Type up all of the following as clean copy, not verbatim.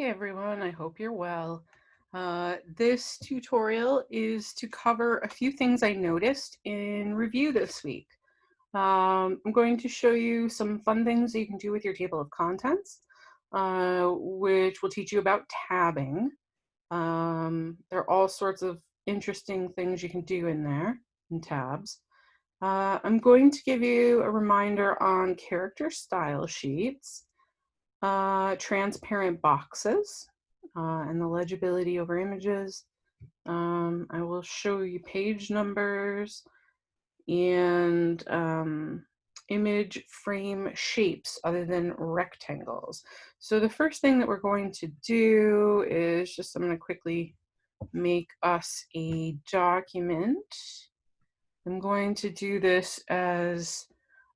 Hey everyone, I hope you're well. This tutorial is to cover a few things I noticed in review this week. I'm going to show you some fun things that you can do with your table of contents, which will teach you about tabbing. There are all sorts of interesting things you can do in there, in tabs. I'm going to give you a reminder on character style sheets, transparent boxes, and the legibility over images. I will show you page numbers and image frame shapes other than rectangles. So the first thing that we're going to do is I'm going to quickly make us a document. I'm going to do this as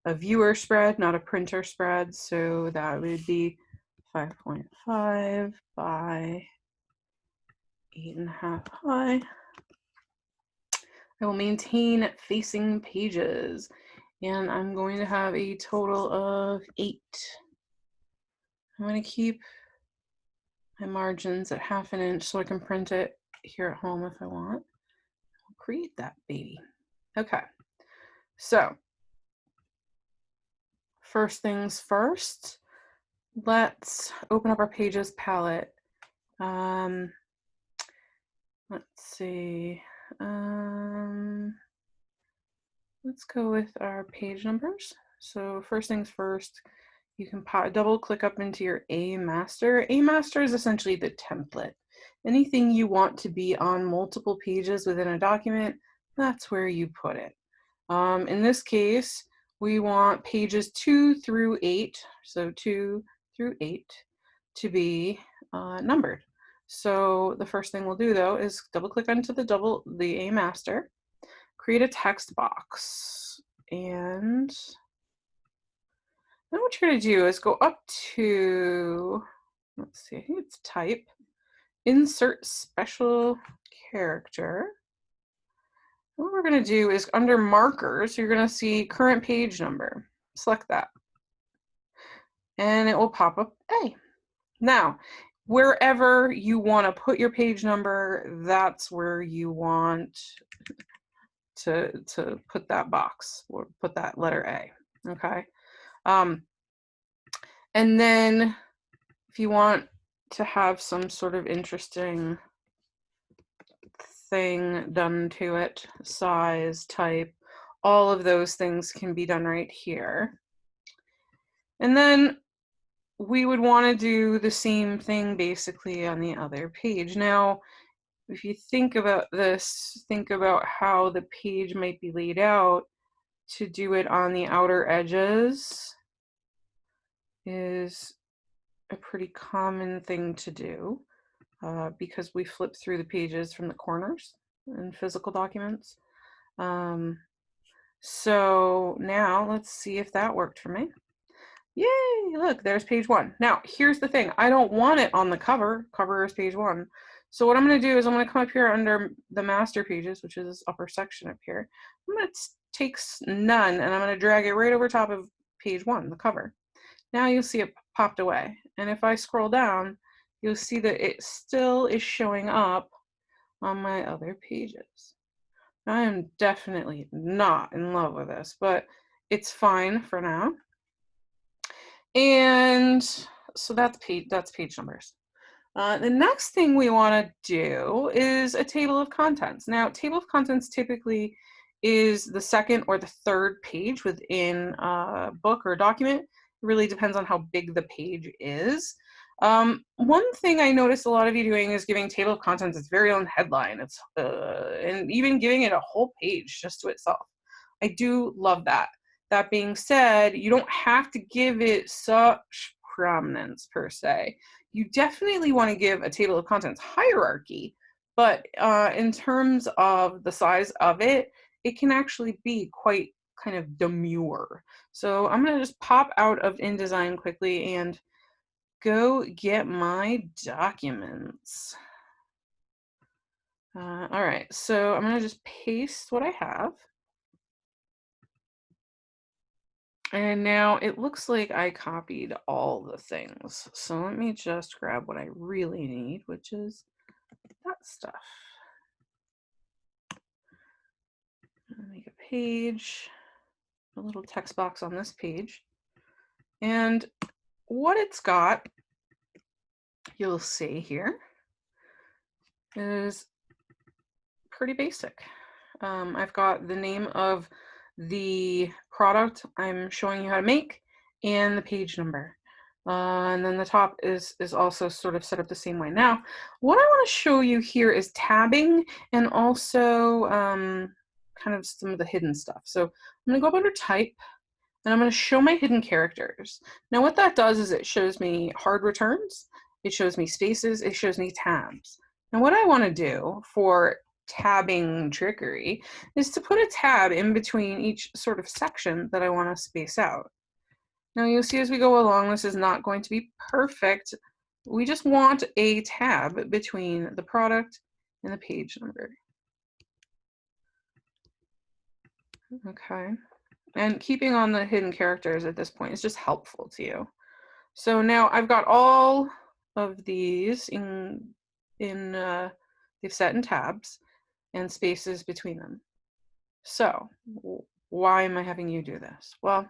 a viewer spread, not a printer spread. So that would be 5.5 by 8.5 high. I will maintain facing pages, and I'm going to have a total of 8. I'm going to keep my margins at 1/2 inch so I can print it here at home if I want. I'll create that baby. Okay, so first things first, let's open up our pages palette. Let's see. Let's go with our page numbers. So first things first, you can double click up into your A master. A master is essentially the template. Anything you want to be on multiple pages within a document, that's where you put it. In this case, we want pages 2 through 8, so 2 through 8, to be numbered. So the first thing we'll do though is double click onto the A master, create a text box, and then what you're going to do is go up to, let's see, I think it's type, insert special character. What we're going to do is under markers, you're going to see current page number. Select that. And it will pop up A. Now, wherever you want to put your page number, that's where you want to put that box or put that letter A. Okay. And then if you want to have some sort of interesting thing done to it, size, type, all of those things can be done right here. And then we would want to do the same thing basically on the other page. Now, if you think about this, think about how the page might be laid out. To do it on the outer edges is a pretty common thing to do because we flip through the pages from the corners in physical documents. So now let's see if that worked for me. Yay, look, there's page 1. Now, here's the thing. I don't want it on the cover. Cover is page 1. So what I'm going to do is I'm going to come up here under the master pages, which is this upper section up here. I'm going to take none, and I'm going to drag it right over top of page 1, the cover. Now you'll see it popped away. And if I scroll down, you'll see that it still is showing up on my other pages. I am definitely not in love with this, but it's fine for now. And so that's page numbers. The next thing we want to do is a table of contents. Now, table of contents typically is the second or the third page within a book or a document. It really depends on how big the page is. One thing I noticed a lot of you doing is giving table of contents its very own headline. And even giving it a whole page just to itself. I do love that. That being said, you don't have to give it such prominence per se. You definitely want to give a table of contents hierarchy, but in terms of the size of it, it can actually be quite kind of demure. So I'm going to just pop out of InDesign quickly and go get my documents. All right, so I'm going to just paste what I have. And now it looks like I copied all the things. So let me just grab what I really need, which is that stuff. Make a page, a little text box on this page. And what it's got, you'll see here, is pretty basic. I've got the name of the product I'm showing you how to make and the page number. And then the top is also sort of set up the same way. Now, what I want to show you here is tabbing and also kind of some of the hidden stuff. So I'm going to go up under type and I'm going to show my hidden characters. Now what that does is it shows me hard returns, it shows me spaces, it shows me tabs. And what I want to do for tabbing trickery is to put a tab in between each sort of section that I want to space out. Now you'll see as we go along, this is not going to be perfect. We just want a tab between the product and the page number. Okay. And keeping on the hidden characters at this point is just helpful to you. So now I've got all of these they've set in tabs and spaces between them. So why am I having you do this? Well,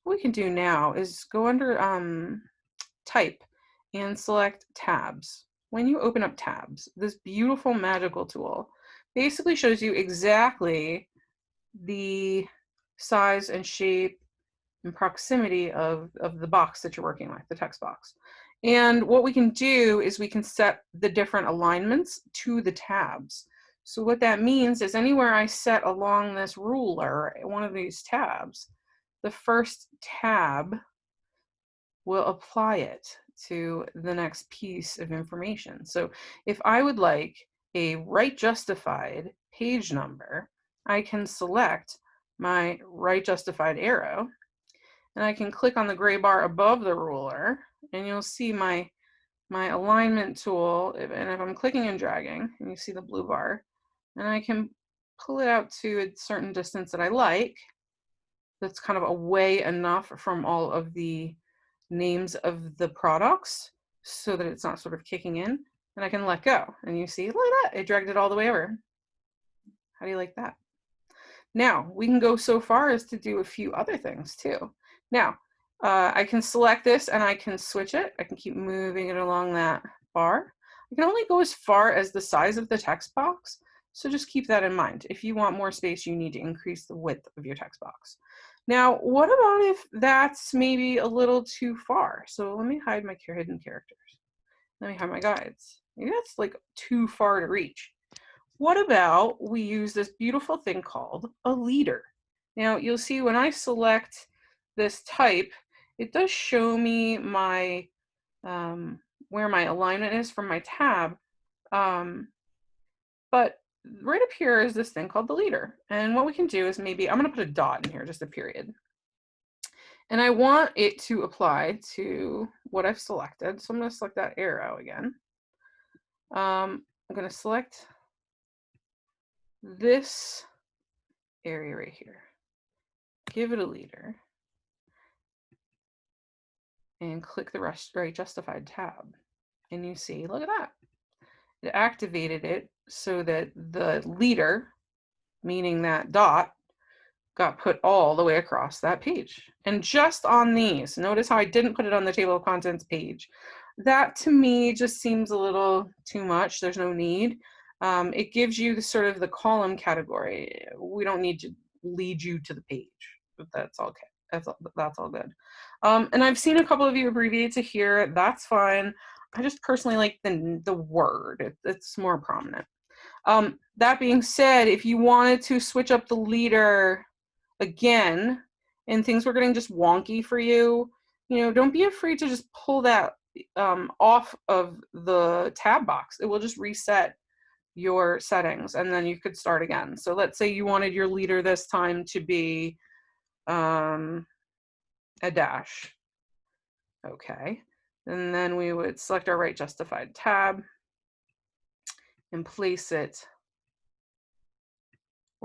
what we can do now is go under type and select tabs. When you open up tabs, this beautiful magical tool basically shows you exactly the size and shape and proximity of the box that you're working with, the text box. And what we can do is we can set the different alignments to the tabs. So what that means is anywhere I set along this ruler, one of these tabs, the first tab will apply it to the next piece of information. So if I would like a right justified page number, I can select my right justified arrow and I can click on the gray bar above the ruler and you'll see my alignment tool. And if I'm clicking and dragging, and you see the blue bar, and I can pull it out to a certain distance that I like, that's kind of away enough from all of the names of the products so that it's not sort of kicking in, and I can let go. And you see, look at that, it dragged it all the way over. How do you like that? Now, we can go so far as to do a few other things too. Now, I can select this and I can switch it. I can keep moving it along that bar. I can only go as far as the size of the text box, so just keep that in mind. If you want more space, you need to increase the width of your text box. Now, what about if that's maybe a little too far? So let me hide my hidden characters. Let me hide my guides. Maybe that's like too far to reach. What about we use this beautiful thing called a leader? Now you'll see when I select this type, it does show me my where my alignment is from my tab. But right up here is this thing called the leader. And what we can do is maybe, I'm gonna put a dot in here, just a period. And I want it to apply to what I've selected. So I'm gonna select that arrow again. I'm gonna select this area right here, give it a leader, and click the right justified tab. And you see, look at that. It activated it so that the leader, meaning that dot, got put all the way across that page. And just on these, notice how I didn't put it on the table of contents page. That to me just seems a little too much. There's no need. It gives you the sort of the column category. We don't need to lead you to the page, but that's okay. That's all good. And I've seen a couple of you abbreviate to here. That's fine. I just personally like the word. It's more prominent. That being said, if you wanted to switch up the leader again and things were getting just wonky for you, don't be afraid to just pull that off of the tab box. It will just reset your settings and then you could start again. So let's say you wanted your leader this time to be a dash. Okay. And then we would select our right justified tab and place it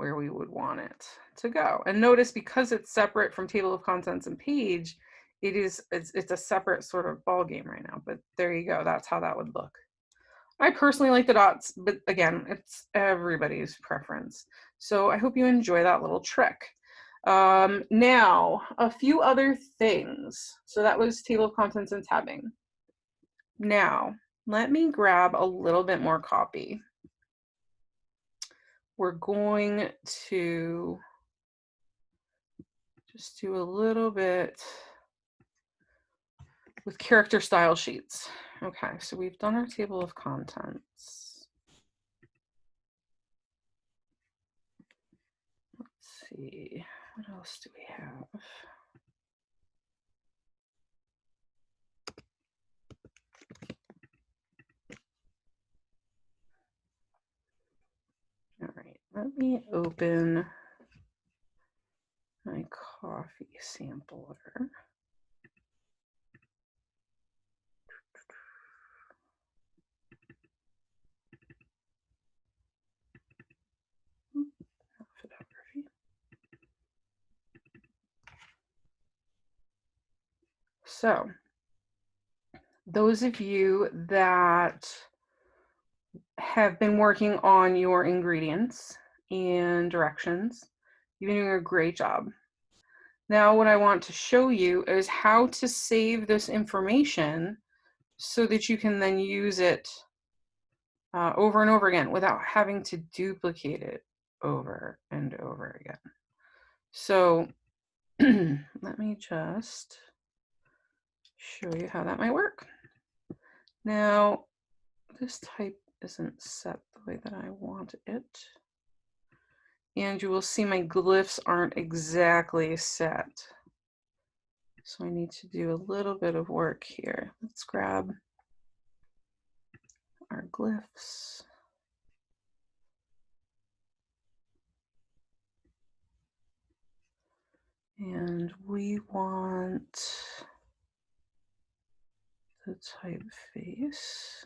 where we would want it to go. And notice, because it's separate from table of contents and page, it's a separate sort of ball game right now, but there you go. That's how that would look. I personally like the dots, but again, it's everybody's preference. So I hope you enjoy that little trick. Now, a few other things. So that was table of contents and tabbing. Now, let me grab a little bit more copy. We're going to just do a little bit with character style sheets. Okay, so we've done our table of contents. Let's see, what else do we have? All right, let me open my coffee sampler. Photography. So, those of you that have been working on your ingredients and directions, you've been doing a great job. Now, what I want to show you is how to save this information so that you can then use it over and over again without having to duplicate it over and over again. So let me just show you how that might work. Now, this type isn't set the way that I want it. And you will see my glyphs aren't exactly set. So I need to do a little bit of work here. Let's grab our glyphs. And we want the typeface,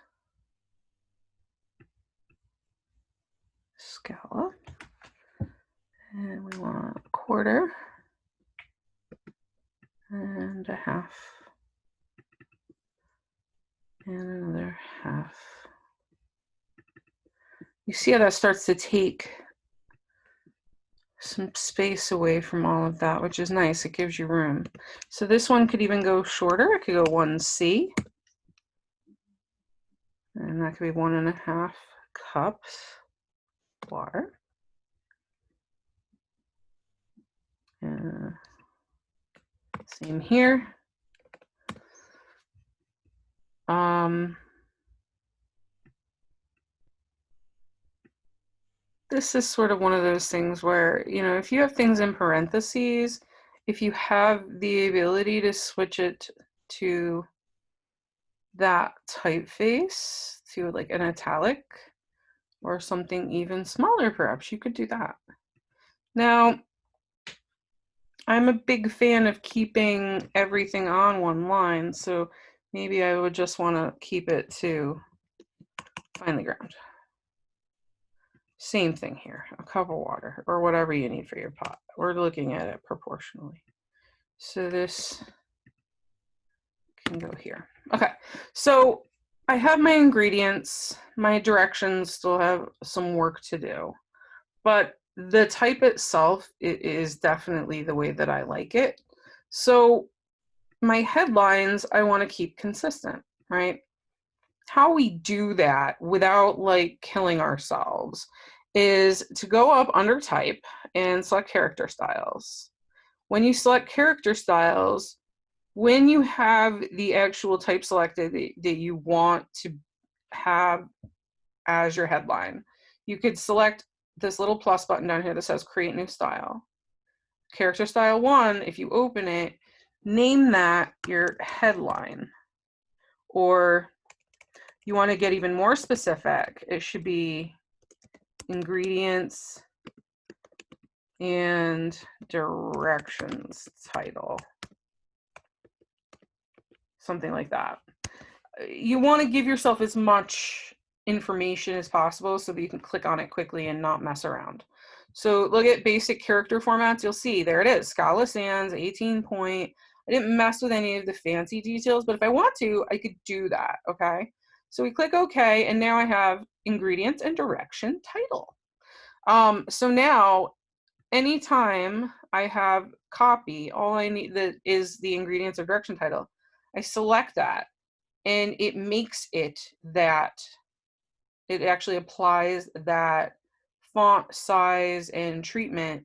scallop, and we want a quarter and a half and another half. You see how that starts to take some space away from all of that, which is nice. It gives you room. So this one could even go shorter. It could go 1C. And that could be 1.5 cups water. Same here. This is sort of one of those things where, you know, if you have things in parentheses, if you have the ability to switch it to that typeface, to like an italic or something even smaller, perhaps you could do that. Now, I'm a big fan of keeping everything on one line, so maybe I would just want to keep it to finely ground. Same thing here, a cup of water or whatever you need for your pot. We're looking at it proportionally. So this can go here. Okay, so I have my ingredients. My directions still have some work to do, but the type itself, it is definitely the way that I like it. So my headlines, I want to keep consistent, right? How we do that without like killing ourselves is to go up under type and select character styles. When you select character styles, when you have the actual type selected that you want to have as your headline, you could select this little plus button down here that says create new style. Character style 1, if you open it, name that your headline. Or you want to get even more specific, it should be ingredients and directions title. Something like that. You want to give yourself as much information as possible so that you can click on it quickly and not mess around. So look at basic character formats. You'll see there it is, Scala Sans, 18 point. I didn't mess with any of the fancy details, but if I want to, I could do that, okay? So we click OK, and now I have ingredients and direction title. So now, anytime I have copy, all I need is the ingredients or direction title. I select that, and it makes it that it actually applies that font size and treatment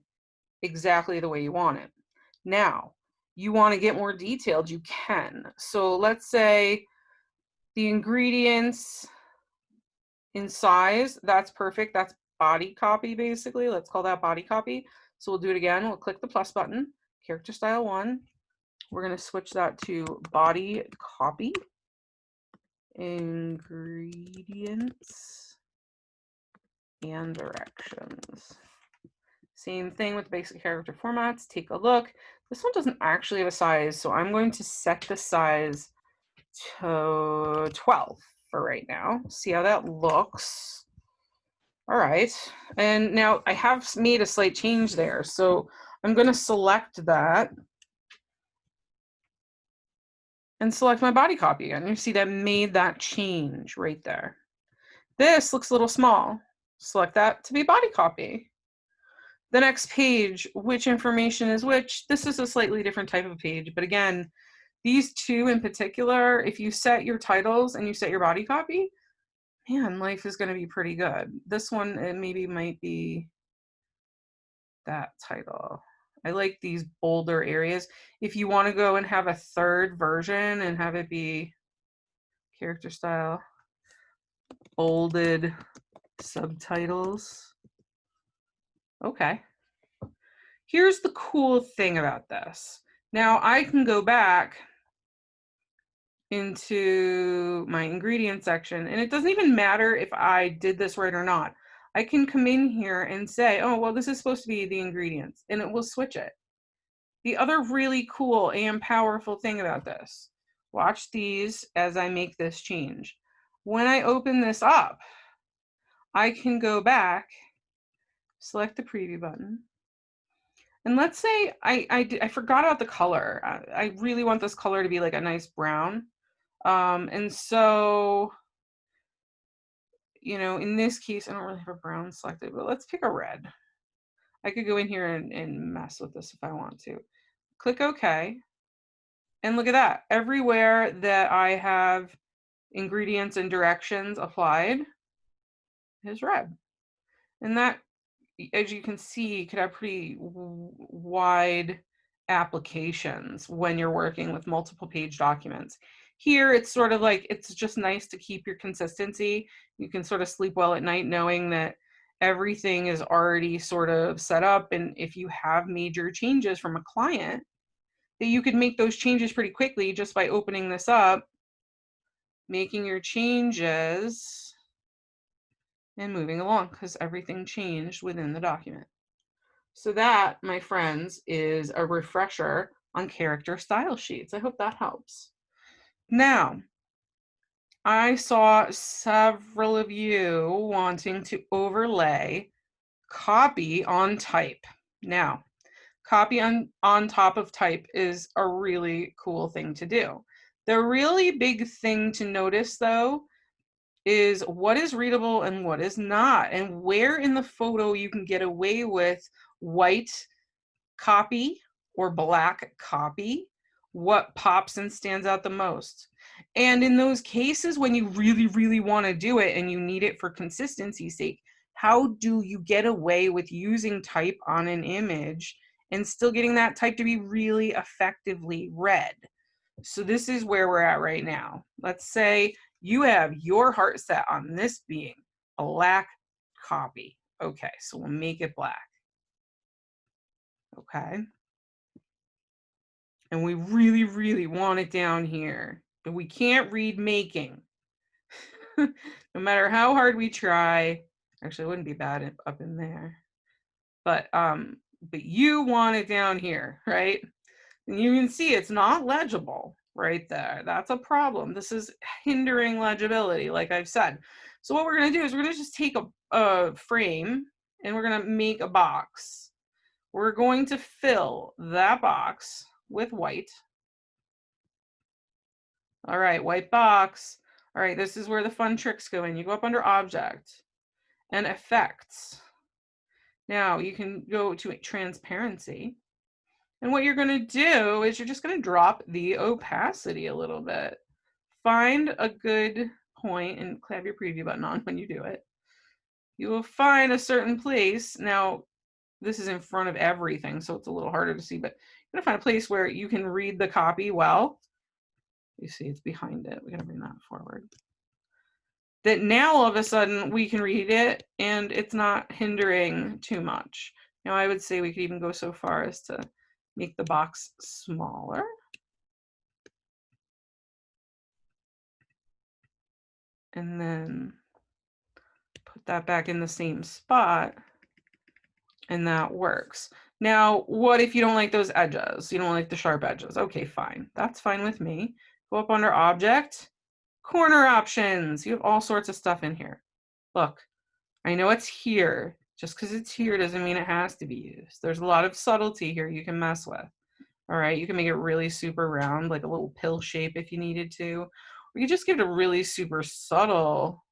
exactly the way you want it. Now, you want to get more detailed, you can. So let's say the ingredients in size, that's perfect. That's body copy, basically. Let's call that body copy. So we'll do it again. We'll click the plus button, character style 1. We're going to switch that to body copy, ingredients, and directions. Same thing with basic character formats. Take a look. This one doesn't actually have a size, so I'm going to set the size to 12 for right now. See how that looks. All right, and now I have made a slight change there, so I'm going to select that and select my body copy again. You see that made that change right there. This looks a little small. Select that to be body copy. The next page, which information is which? This is a slightly different type of page, but again, these two in particular, if you set your titles and you set your body copy, man, life is going to be pretty good. This one, it maybe might be that title. I like these bolder areas. If you want to go and have a third version and have it be character style, bolded subtitles. Okay. Here's the cool thing about this. Now I can go back into my ingredient section, and it doesn't even matter if I did this right or not. I can come in here and say, oh, well, this is supposed to be the ingredients, and it will switch it. The other really cool and powerful thing about this, watch these as I make this change. When I open this up, I can go back, select the preview button, and let's say I forgot about the color. I really want this color to be like a nice brown. And so, you know, in this case, I don't really have a brown selected, but let's pick a red. I could go in here and mess with this if I want to. Click OK. And look at that. Everywhere that I have ingredients and directions applied is red. And that, as you can see, could have pretty wide applications when you're working with multiple page documents. Here, it's sort of like, it's just nice to keep your consistency. You can sort of sleep well at night knowing that everything is already sort of set up. And if you have major changes from a client, that you could make those changes pretty quickly just by opening this up, making your changes, and moving along, because everything changed within the document. So that, my friends, is a refresher on character style sheets. I hope that helps. Now, I saw several of you wanting to overlay copy on type. Now, copy on top of type is a really cool thing to do. The really big thing to notice, though, is what is readable and what is not, and where in the photo you can get away with white copy or black copy, what pops and stands out the most. And in those cases, when you really, really want to do it and you need it for consistency's sake, how do you get away with using type on an image and still getting that type to be really effectively read? So this is where we're at right now. Let's say you have your heart set on this being black copy. Okay, so we'll make it black. Okay. And we really, really want it down here, but we can't read making. No matter how hard we try. Actually, it wouldn't be bad up in there. But you want it down here, right? And you can see it's not legible right there. That's a problem. This is hindering legibility, like I've said. So what we're going to do is we're going to just take a frame and we're going to make a box. We're going to fill that box with white. All right, white box. All right, this is where the fun tricks go in. You go up under Object and Effects. Now you can go to Transparency. And what you're going to do is you're just going to drop the opacity a little bit. Find a good point and have your preview button on when you do it. You will find a certain place. Now, this is in front of everything, so it's a little harder to see, but you're going to find a place where you can read the copy well. You see it's behind it. We're going to bring that forward. That now all of a sudden we can read it and it's not hindering too much. Now I would say we could even go so far as to make the box smaller. And then put that back in the same spot, and that works. Now, what if you don't like those edges? You don't like the sharp edges. Okay, fine. That's fine with me. Go up under Object, Corner Options. You have all sorts of stuff in here. Look, I know it's here. Just because it's here doesn't mean it has to be used. There's a lot of subtlety here you can mess with. All right, you can make it really super round, like a little pill shape if you needed to. Or you just give it a really super subtle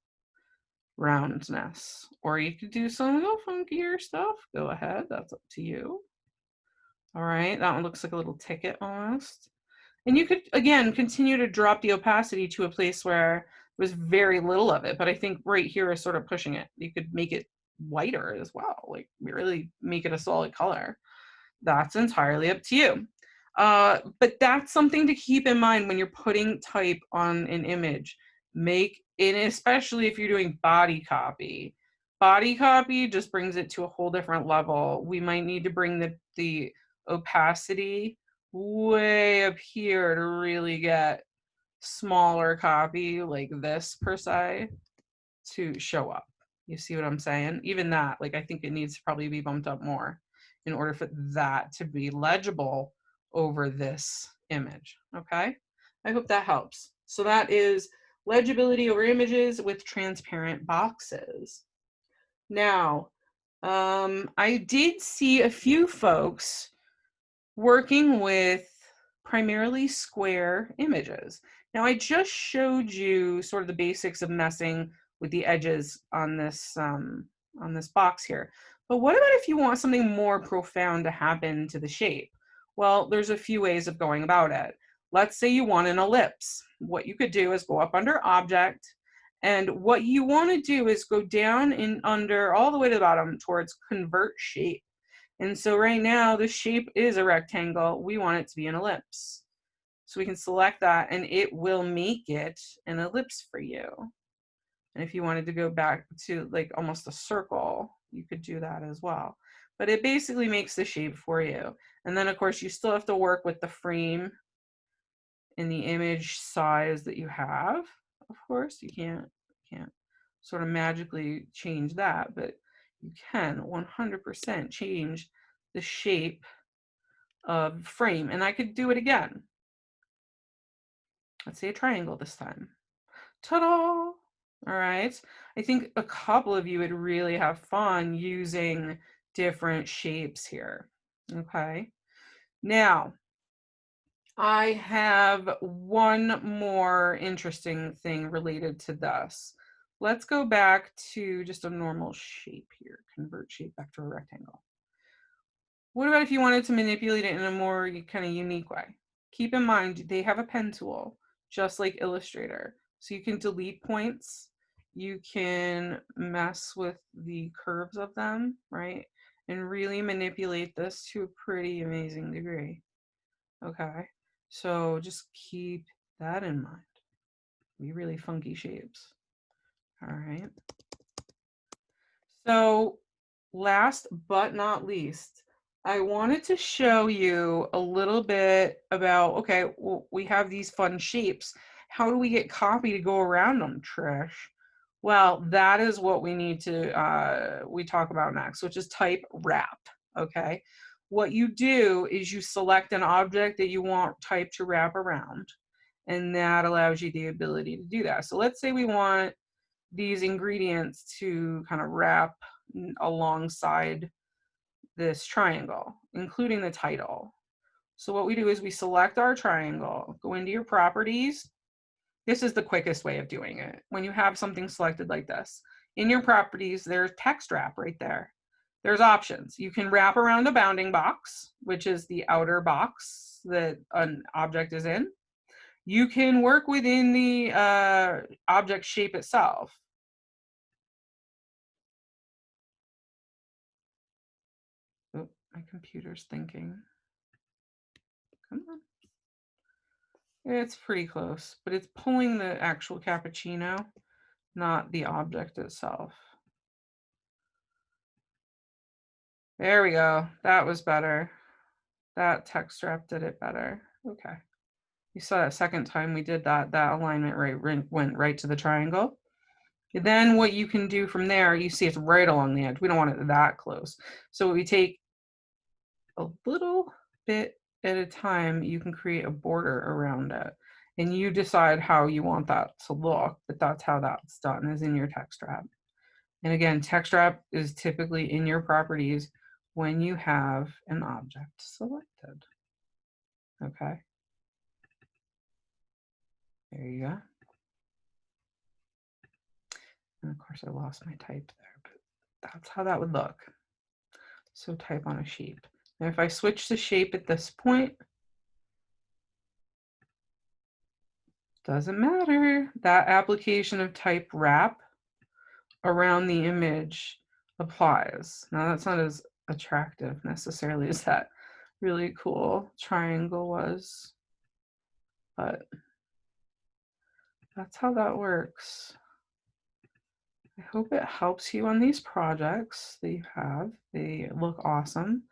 roundness. Or you could do some little funkier stuff. Go ahead, that's up to you. All right, that one looks like a little ticket almost. And you could, again, continue to drop the opacity to a place where there's very little of it, but I think right here is sort of pushing it. You could make it whiter as well, like really make it a solid color. That's entirely up to you. But that's something to keep in mind when you're putting type on an image. Make it, especially if you're doing body copy. Body copy just brings it to a whole different level. We might need to bring the opacity way up here to really get smaller copy like this per se to show up. You see what I'm saying? Even that, like I think it needs to probably be bumped up more in order for that to be legible over this image, okay? I hope that helps. So that is legibility over images with transparent boxes. Now, I did see a few folks working with primarily square images. Now I just showed you sort of the basics of messing with the edges on this box here. But what about if you want something more profound to happen to the shape? Well, there's a few ways of going about it. Let's say you want an ellipse. What you could do is go up under Object, and what you want to do is go down and under all the way to the bottom towards Convert Shape. And so right now the shape is a rectangle. We want it to be an ellipse. So we can select that and it will make it an ellipse for you. And if you wanted to go back to like almost a circle, you could do that as well. But it basically makes the shape for you. And then of course you still have to work with the frame and the image size that you have. Of course, you can't sort of magically change that, but you can 100% change the shape of frame. And I could do it again. Let's say a triangle this time. Ta-da! All right. I think a couple of you would really have fun using different shapes here. Okay. Now, I have one more interesting thing related to this. Let's go back to just a normal shape here. Convert shape back to a rectangle. What about if you wanted to manipulate it in a more kind of unique way? Keep in mind, they have a pen tool, just like Illustrator. So you can delete points. You can mess with the curves of them, right? And really manipulate this to a pretty amazing degree. Okay, so just keep that in mind. Be really funky shapes. All right. So last but not least, I wanted to show you a little bit about, okay, well, we have these fun shapes. How do we get copy to go around them, Trish? Well, that is what we need to, we talk about next, which is type wrap, okay? What you do is you select an object that you want type to wrap around, and that allows you the ability to do that. So let's say we want these ingredients to kind of wrap alongside this triangle, including the title. So what we do is we select our triangle, go into your properties. This is the quickest way of doing it. When you have something selected like this, in your properties, there's text wrap right there. There's options. You can wrap around a bounding box, which is the outer box that an object is in. You can work within the object shape itself. Oh, my computer's thinking. Come on. It's pretty close, but it's pulling the actual cappuccino, not the object itself. There we go. That was better. That text wrap did it better. Okay. You saw that second time we did that, that alignment went right to the triangle. And then what you can do from there, you see it's right along the edge. We don't want it that close. So we take a little bit at a time, you can create a border around it. And you decide how you want that to look, but that's how that's done, is in your text wrap. And again, text wrap is typically in your properties when you have an object selected. Okay. There you go. And of course I lost my type there, but that's how that would look. So type on a sheet. And if I switch the shape at this point, doesn't matter. That application of type wrap around the image applies. Now that's not as attractive necessarily as that really cool triangle was, but that's how that works. I hope it helps you on these projects that you have. They look awesome.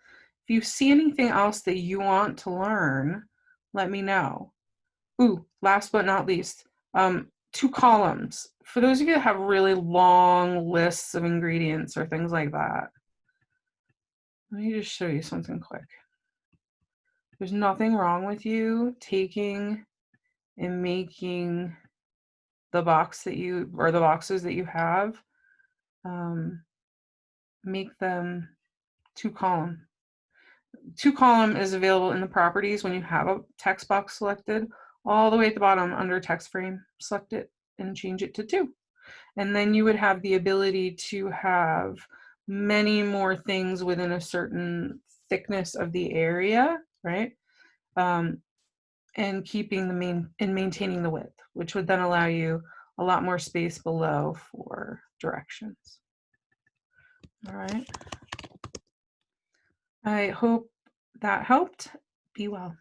If you see anything else that you want to learn, let me know. Ooh, last but not least, 2 columns. For those of you that have really long lists of ingredients or things like that, let me just show you something quick. There's nothing wrong with you taking and making the box that you, or the boxes that you have, make them 2 column. 2 column is available in the properties when you have a text box selected, all the way at the bottom under text frame, select it and change it to 2. And then you would have the ability to have many more things within a certain thickness of the area, right? And keeping and maintaining the width, which would then allow you a lot more space below for directions. All right. I hope that helped. Be well.